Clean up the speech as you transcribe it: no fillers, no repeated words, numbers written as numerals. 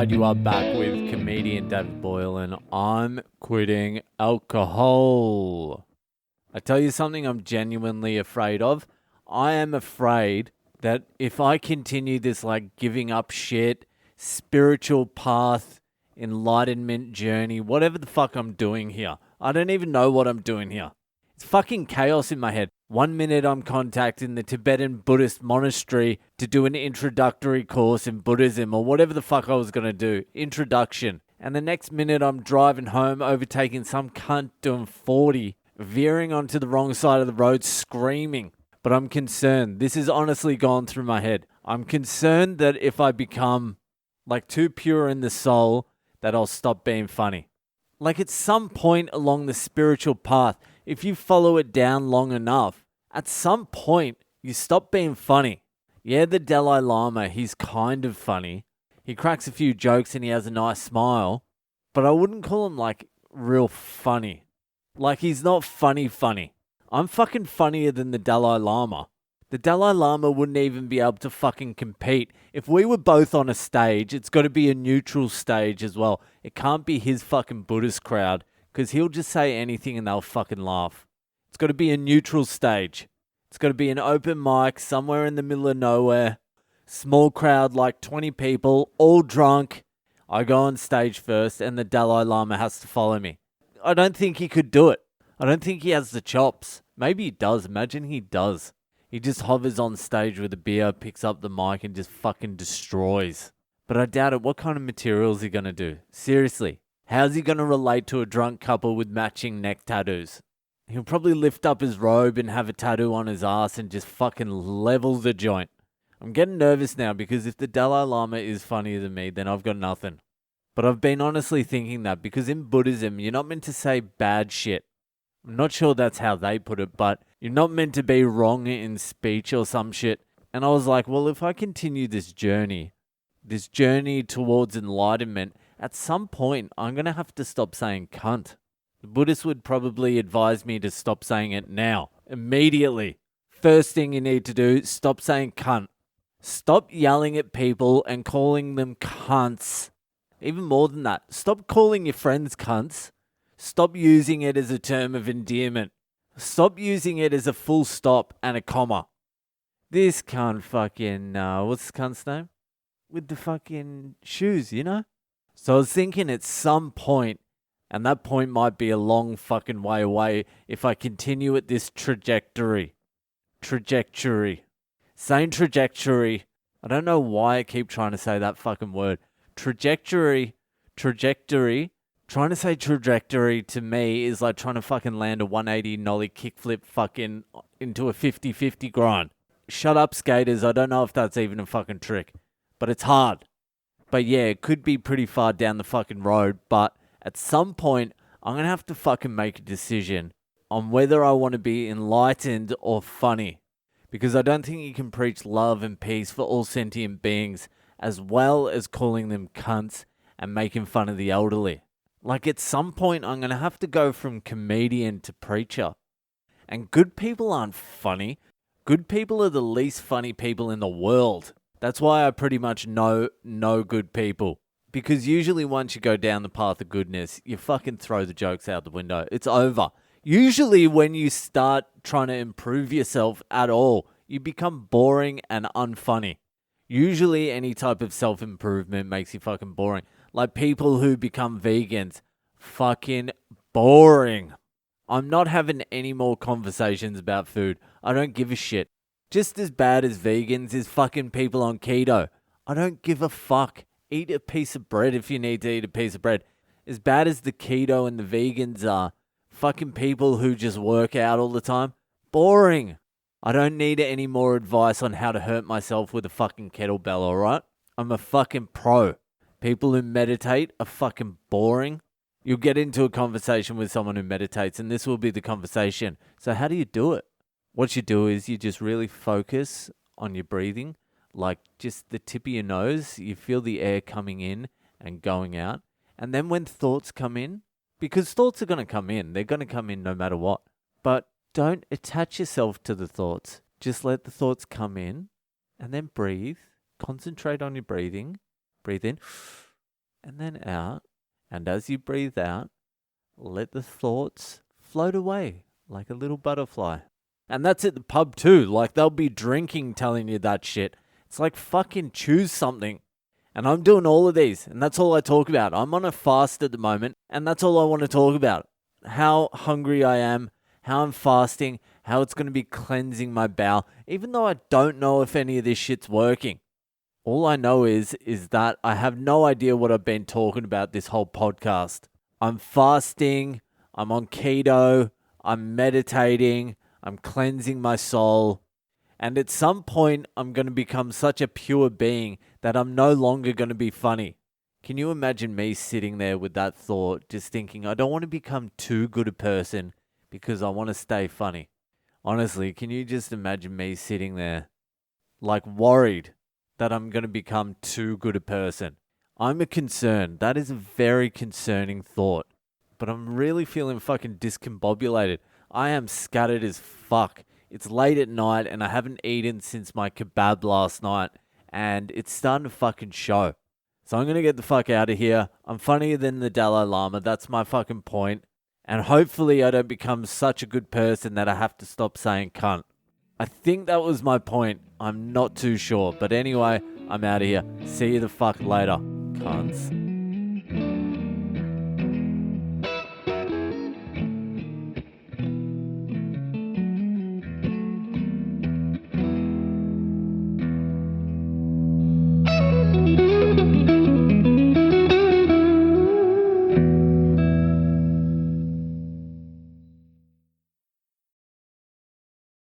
Alright, you are back with comedian David Boyle, and I'm quitting alcohol. I tell you something I'm genuinely afraid of. I am afraid that if I continue this giving up shit, spiritual path, enlightenment journey, whatever the fuck I'm doing here, I don't even know what I'm doing here. It's fucking chaos in my head. 1 minute I'm contacting the Tibetan Buddhist monastery to do an introductory course in Buddhism or whatever the fuck I was going to do. Introduction. And the next minute I'm driving home, overtaking some cunt doing 40, veering onto the wrong side of the road, screaming. But I'm concerned. This has honestly gone through my head. I'm concerned that if I become too pure in the soul, that I'll stop being funny. At some point along the spiritual path, if you follow it down long enough, at some point, you stop being funny. Yeah, the Dalai Lama, he's kind of funny. He cracks a few jokes and he has a nice smile. But I wouldn't call him, real funny. He's not funny. I'm fucking funnier than the Dalai Lama. The Dalai Lama wouldn't even be able to fucking compete. If we were both on a stage, it's got to be a neutral stage as well. It can't be his fucking Buddhist crowd, because he'll just say anything and they'll fucking laugh. It's got to be a neutral stage. It's got to be an open mic somewhere in the middle of nowhere. Small crowd, 20 people, all drunk. I go on stage first and the Dalai Lama has to follow me. I don't think he could do it. I don't think he has the chops. Maybe he does. Imagine he does. He just hovers on stage with a beer, picks up the mic and just fucking destroys. But I doubt it. What kind of material is he going to do? Seriously. How's he going to relate to a drunk couple with matching neck tattoos? He'll probably lift up his robe and have a tattoo on his ass and just fucking level the joint. I'm getting nervous now because if the Dalai Lama is funnier than me, then I've got nothing. But I've been honestly thinking that because in Buddhism, you're not meant to say bad shit. I'm not sure that's how they put it, but you're not meant to be wrong in speech or some shit. And I was like, well, if I continue this journey towards enlightenment, at some point, I'm going to have to stop saying cunt. The Buddhists would probably advise me to stop saying it now, immediately. First thing you need to do, stop saying cunt. Stop yelling at people and calling them cunts. Even more than that, stop calling your friends cunts. Stop using it as a term of endearment. Stop using it as a full stop and a comma. This cunt fucking, what's the cunt's name? With the fucking shoes, you know? So I was thinking at some point, and that point might be a long fucking way away if I continue at this trajectory. Saying trajectory. I don't know why I keep trying to say that fucking word. Trajectory. Trying to say trajectory to me is like trying to fucking land a 180 nollie kickflip fucking into a 50-50 grind. Shut up, skaters. I don't know if that's even a fucking trick. But it's hard. But yeah, it could be pretty far down the fucking road. But at some point, I'm going to have to fucking make a decision on whether I want to be enlightened or funny. Because I don't think you can preach love and peace for all sentient beings as well as calling them cunts and making fun of the elderly. At some point, I'm going to have to go from comedian to preacher. And good people aren't funny. Good people are the least funny people in the world. That's why I pretty much know no good people. Because usually once you go down the path of goodness, you fucking throw the jokes out the window. It's over. Usually when you start trying to improve yourself at all, you become boring and unfunny. Usually any type of self-improvement makes you fucking boring. Like people who become vegans, fucking boring. I'm not having any more conversations about food. I don't give a shit. Just as bad as vegans is fucking people on keto. I don't give a fuck. Eat a piece of bread if you need to eat a piece of bread. As bad as the keto and the vegans are, fucking people who just work out all the time, boring. I don't need any more advice on how to hurt myself with a fucking kettlebell, alright? I'm a fucking pro. People who meditate are fucking boring. You'll get into a conversation with someone who meditates and this will be the conversation. So how do you do it? What you do is you just really focus on your breathing, just the tip of your nose. You feel the air coming in and going out. And then when thoughts come in, because thoughts are going to come in, they're going to come in no matter what. But don't attach yourself to the thoughts. Just let the thoughts come in and then breathe. Concentrate on your breathing. Breathe in. and then out. And as you breathe out, let the thoughts float away like a little butterfly. And that's at the pub too. Like, they'll be drinking telling you that shit. It's like, fucking choose something. And I'm doing all of these, and that's all I talk about. I'm on a fast at the moment, and that's all I want to talk about. How hungry I am, how I'm fasting, how it's going to be cleansing my bowel, even though I don't know if any of this shit's working. All I know is that I have no idea what I've been talking about this whole podcast. I'm fasting, I'm on keto, I'm meditating, I'm cleansing my soul. And at some point, I'm going to become such a pure being that I'm no longer going to be funny. Can you imagine me sitting there with that thought, just thinking, I don't want to become too good a person because I want to stay funny? Honestly, can you just imagine me sitting there, like, worried that I'm going to become too good a person? I'm a concern. That is a very concerning thought. But I'm really feeling fucking discombobulated. I am scattered as fuck. It's late at night and I haven't eaten since my kebab last night, and it's starting to fucking show. So I'm going to get the fuck out of here. I'm funnier than the Dalai Lama. That's my fucking point. And hopefully I don't become such a good person that I have to stop saying cunt. I think that was my point. I'm not too sure. But anyway, I'm out of here. See you the fuck later, cunts.